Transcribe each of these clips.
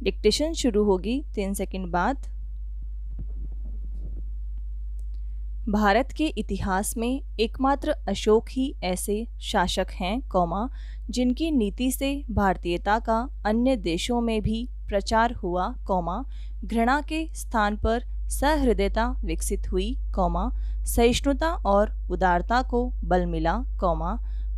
Dictation शुरू होगी 3 second बाद। भारत के इतिहास में एकमात्र अशोक ही ऐसे शासक हैं, जिनकी नीति से भारतीयता का अन्य देशों में भी प्रचार हुआ, घृणा के स्थान पर सहृदयता विकसित हुई, सहिष्णुता और उदारता को बल मिला,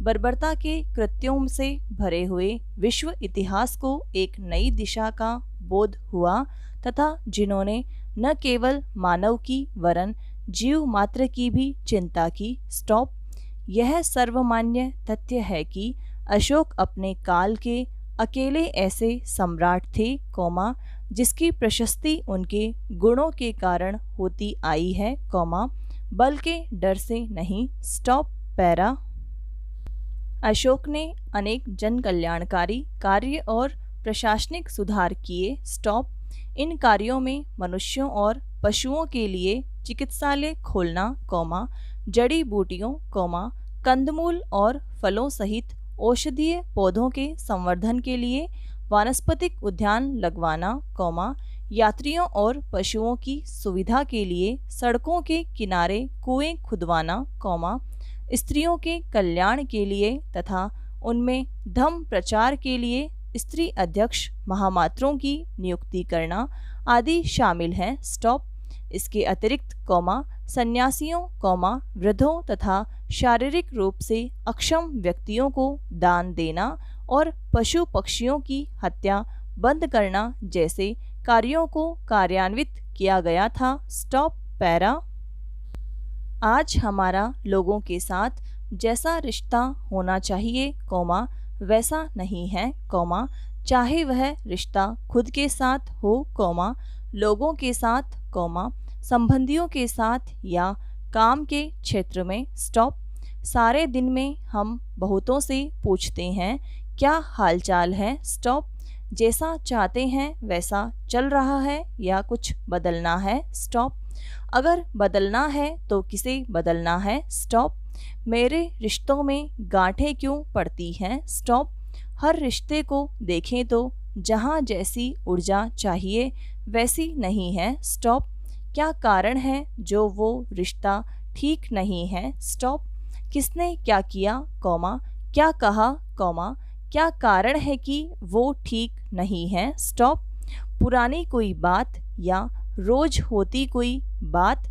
बर्बरता के कृत्यों से भरे हुए विश्व इतिहास को एक नई दिशा का बोध हुआ तथा जिन्होंने न केवल मानव की वरन जीव मात्र की भी चिंता की। यह सर्वमान्य तथ्य है कि अशोक अपने काल के अकेले ऐसे सम्राट थे, जिसकी प्रशस्ति उनके गुणों के कारण होती आई है, बल के डर से नहीं। पैरा। अशोक ने अनेक जन कल्याणकारी कार्य और प्रशासनिक सुधार किए। इन कार्यों में मनुष्यों और पशुओं के लिए चिकित्सालय खोलना, जड़ी बूटियों, कंदमूल और फलों सहित औषधीय पौधों के संवर्धन के लिए वानस्पतिक उद्यान लगवाना, यात्रियों और पशुओं की सुविधा के लिए सड़कों के किनारे कुएं खुदवाना, स्त्रियों के कल्याण के लिए तथा उनमें धर्म प्रचार के लिए स्त्री अध्यक्ष महामात्रों की नियुक्ति करना आदि शामिल हैं। इसके अतिरिक्त, सन्यासियों, वृद्धों तथा शारीरिक रूप से अक्षम व्यक्तियों को दान देना और पशु पक्षियों की हत्या बंद करना जैसे कार्यों को कार्यान्वित किया गया था। पैरा। आज हमारा लोगों के साथ जैसा रिश्ता होना चाहिए, वैसा नहीं है, चाहे वह रिश्ता खुद के साथ हो, लोगों के साथ, संबंधियों के साथ या काम के क्षेत्र में। सारे दिन में हम बहुतों से पूछते हैं क्या हालचाल है। जैसा चाहते हैं वैसा चल रहा है या कुछ बदलना है। अगर बदलना है तो किसे बदलना है। मेरे रिश्तों में गांठें क्यों पड़ती हैं। हर रिश्ते को देखें तो जहाँ जैसी ऊर्जा चाहिए वैसी नहीं है। क्या कारण है जो वो रिश्ता ठीक नहीं है। किसने क्या किया, क्या कहा, क्या कारण है कि वो ठीक नहीं है। पुरानी कोई बात या रोज होती कोई बात।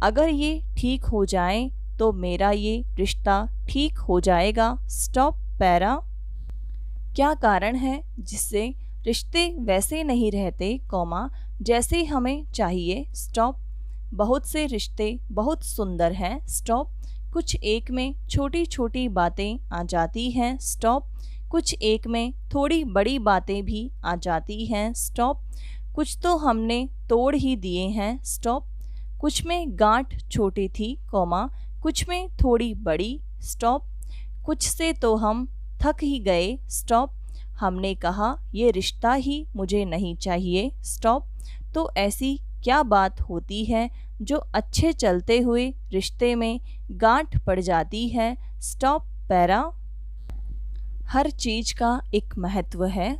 अगर ये ठीक हो जाए तो मेरा ये रिश्ता ठीक हो जाएगा। पैरा। क्या कारण है जिससे रिश्ते वैसे नहीं रहते, जैसे हमें चाहिए। बहुत से रिश्ते बहुत सुंदर हैं। कुछ एक में छोटी छोटी बातें आ जाती हैं। कुछ एक में थोड़ी बड़ी बातें भी आ जाती हैं। कुछ तो हमने तोड़ ही दिए हैं। कुछ में गांठ छोटी थी, कुछ में थोड़ी बड़ी। कुछ से तो हम थक ही गए। हमने कहा ये रिश्ता ही मुझे नहीं चाहिए। तो ऐसी क्या बात होती है जो अच्छे चलते हुए रिश्ते में गांठ पड़ जाती है। पैरा। हर चीज का एक महत्व है।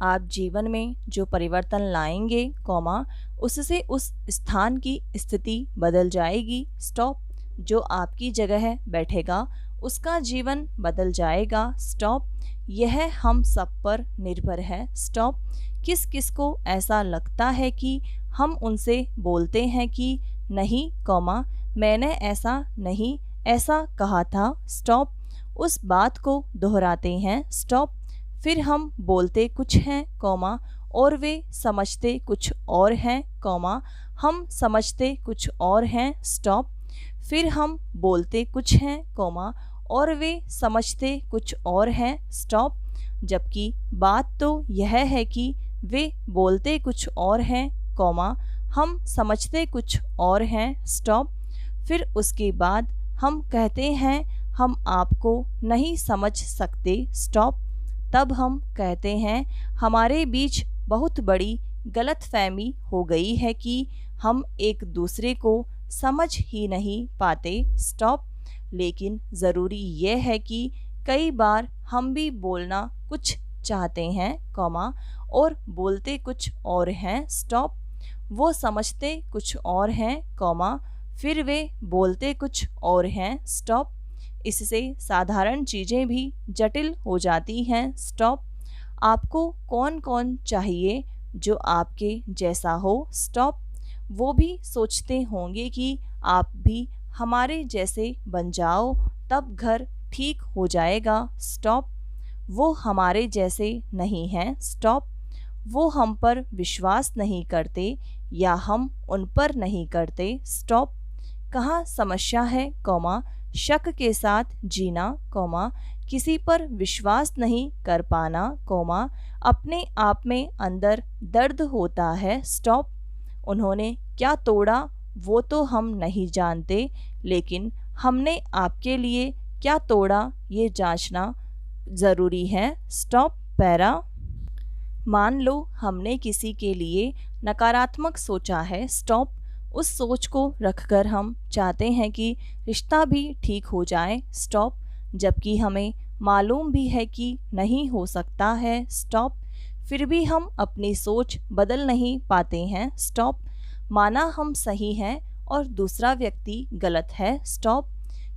आप जीवन में जो परिवर्तन लाएंगे, उससे उस स्थान की स्थिति बदल जाएगी। जो आपकी जगह बैठेगा उसका जीवन बदल जाएगा। यह हम सब पर निर्भर है। किस किस को ऐसा लगता है कि हम उनसे बोलते हैं कि नहीं, मैंने ऐसा नहीं ऐसा कहा था। उस बात को दोहराते हैं। फिर हम बोलते कुछ हैं, और वे समझते कुछ और हैं, हम समझते कुछ और हैं। फिर हम बोलते कुछ हैं, और वे समझते कुछ और हैं। जबकि बात तो यह है कि वे बोलते कुछ और हैं, हम समझते कुछ और हैं। फिर उसके बाद हम कहते हैं हम आपको नहीं समझ सकते। तब हम कहते हैं हमारे बीच बहुत बड़ी गलतफहमी हो गई है कि हम एक दूसरे को समझ ही नहीं पाते। लेकिन ज़रूरी यह है कि कई बार हम भी बोलना कुछ चाहते हैं, कॉमा, और बोलते कुछ और हैं, स्टॉप। वो समझते कुछ और हैं, कॉमा, फिर वे बोलते कुछ और हैं, स्टॉप। इससे साधारण चीज़ें भी जटिल हो जाती हैं, स्टॉप। आपको कौन कौन चाहिए जो आपके जैसा हो, स्टॉप। वो भी सोचते होंगे कि आप भी हमारे जैसे बन जाओ, तब घर ठीक हो जाएगा, स्टॉप। वो हमारे जैसे नहीं हैं, स्टॉप। वो हम पर विश्वास नहीं करते या हम उन पर नहीं करते, स्टॉप। कहाँ समस्या है, कॉमा, शक के साथ जीना, कॉमा, किसी पर विश्वास नहीं कर पाना, कॉमा, अपने आप में अंदर दर्द होता है, स्टॉप। उन्होंने क्या तोड़ा वो तो हम नहीं जानते, लेकिन हमने आपके लिए क्या तोड़ा ये जांचना ज़रूरी है, स्टॉप। पैरा। मान लो हमने किसी के लिए नकारात्मक सोचा है, स्टॉप। उस सोच को रखकर हम चाहते हैं कि रिश्ता भी ठीक हो जाए, स्टॉप, जबकि हमें मालूम भी है कि नहीं हो सकता है, स्टॉप। फिर भी हम अपनी सोच बदल नहीं पाते हैं, स्टॉप। माना हम सही हैं और दूसरा व्यक्ति गलत है, स्टॉप।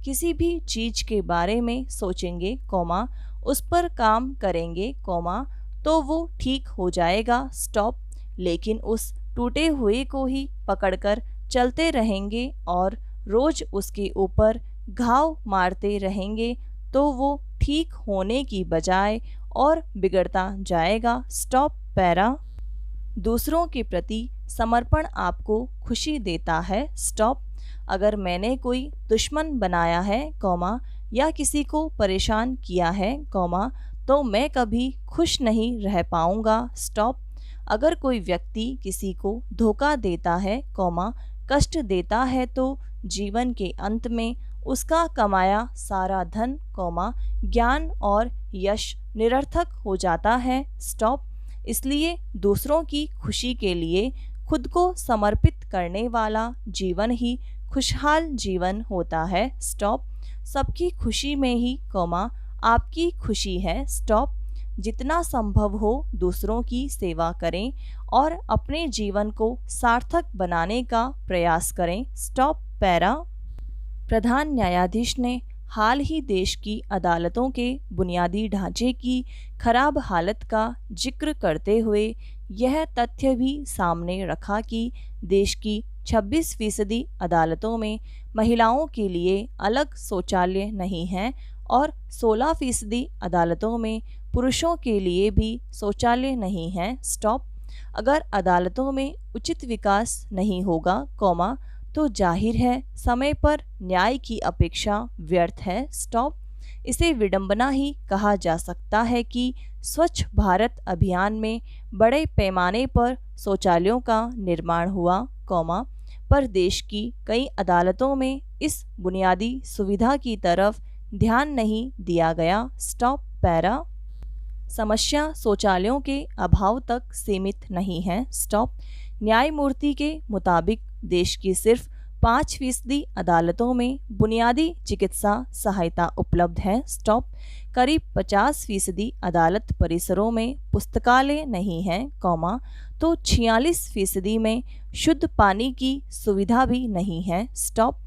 किसी भी चीज़ के बारे में सोचेंगे, कॉमा, उस पर काम करेंगे, कॉमा, तो वो ठीक हो जाएगा, स्टॉप। लेकिन उस टूटे हुए को ही पकड़कर चलते रहेंगे और रोज उसके ऊपर घाव मारते रहेंगे, तो वो ठीक होने की बजाय और बिगड़ता जाएगा, स्टॉप। पैरा। दूसरों के प्रति समर्पण आपको खुशी देता है, स्टॉप। अगर मैंने कोई दुश्मन बनाया है, कॉमा, या किसी को परेशान किया है, कॉमा, तो मैं कभी खुश नहीं रह पाऊंगा, स्टॉप। अगर कोई व्यक्ति किसी को धोखा देता है, कॉमा, कष्ट देता है, तो जीवन के अंत में उसका कमाया सारा धन, कॉमा, ज्ञान और यश निरर्थक हो जाता है, स्टॉप। इसलिए दूसरों की खुशी के लिए खुद को समर्पित करने वाला जीवन ही खुशहाल जीवन होता है, स्टॉप। सबकी खुशी में ही, कॉमा, आपकी खुशी है, स्टॉप। जितना संभव हो दूसरों की सेवा करें और अपने जीवन को सार्थक बनाने का प्रयास करें, स्टॉप। पैरा। प्रधान न्यायाधीश ने हाल ही देश की अदालतों के बुनियादी ढांचे की खराब हालत का जिक्र करते हुए यह तथ्य भी सामने रखा कि देश की 26% अदालतों में महिलाओं के लिए अलग शौचालय नहीं हैं और 16% अदालतों में पुरुषों के लिए भी शौचालय नहीं हैं, स्टॉप। अगर अदालतों में उचित विकास नहीं होगा, कॉमा, तो जाहिर है समय पर न्याय की अपेक्षा व्यर्थ है, स्टॉप। इसे विडंबना ही कहा जा सकता है कि स्वच्छ भारत अभियान में बड़े पैमाने पर शौचालयों का निर्माण हुआ, कॉमा, पर देश की कई अदालतों में इस बुनियादी सुविधा की तरफ ध्यान नहीं दिया गया, स्टॉप। पैरा। समस्या शौचालयों के अभाव तक सीमित नहीं है, स्टॉप। न्यायमूर्ति के मुताबिक देश की सिर्फ 5% अदालतों में बुनियादी चिकित्सा सहायता उपलब्ध है, स्टॉप। करीब 50% अदालत परिसरों में पुस्तकालय नहीं है, कॉमा, तो 46% में शुद्ध पानी की सुविधा भी नहीं है, स्टॉप।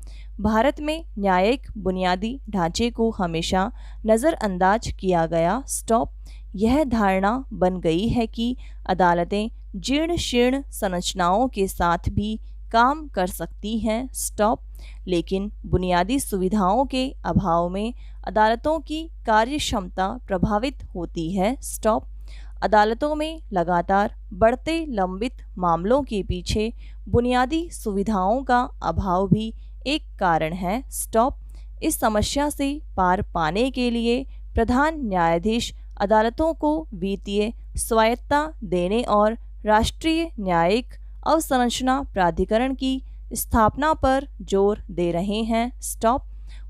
भारत में न्यायिक बुनियादी ढांचे को हमेशा नज़रअंदाज किया गया, स्टॉप। यह धारणा बन गई है कि अदालतें जीर्ण शीर्ण संरचनाओं के साथ भी काम कर सकती हैं, स्टॉप। लेकिन बुनियादी सुविधाओं के अभाव में अदालतों की कार्यक्षमता प्रभावित होती है, स्टॉप। अदालतों में लगातार बढ़ते लंबित मामलों के पीछे बुनियादी सुविधाओं का अभाव भी एक कारण है, स्टॉप। इस समस्या से पार पाने के लिए प्रधान न्यायाधीश अदालतों को वित्तीय स्वायत्तता देने और राष्ट्रीय न्यायिक अवसंरचना प्राधिकरण की स्थापना पर जोर दे रहे हैं, स्टॉप।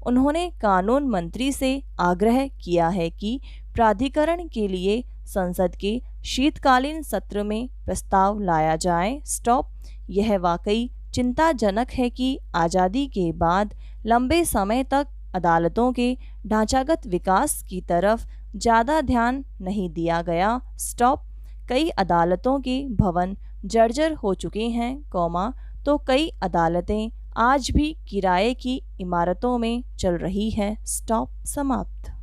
उन्होंने कानून मंत्री से आग्रह किया है कि प्राधिकरण के लिए संसद के शीतकालीन सत्र में प्रस्ताव लाया जाए, स्टॉप। यह वाकई चिंताजनक है कि आज़ादी के बाद लंबे समय तक अदालतों के ढांचागत विकास की तरफ ज़्यादा ध्यान नहीं दिया गया, स्टॉप। कई अदालतों के भवन जर्जर हो चुके हैं, कॉमा, तो कई अदालतें आज भी किराए की इमारतों में चल रही है, स्टॉप, समाप्त।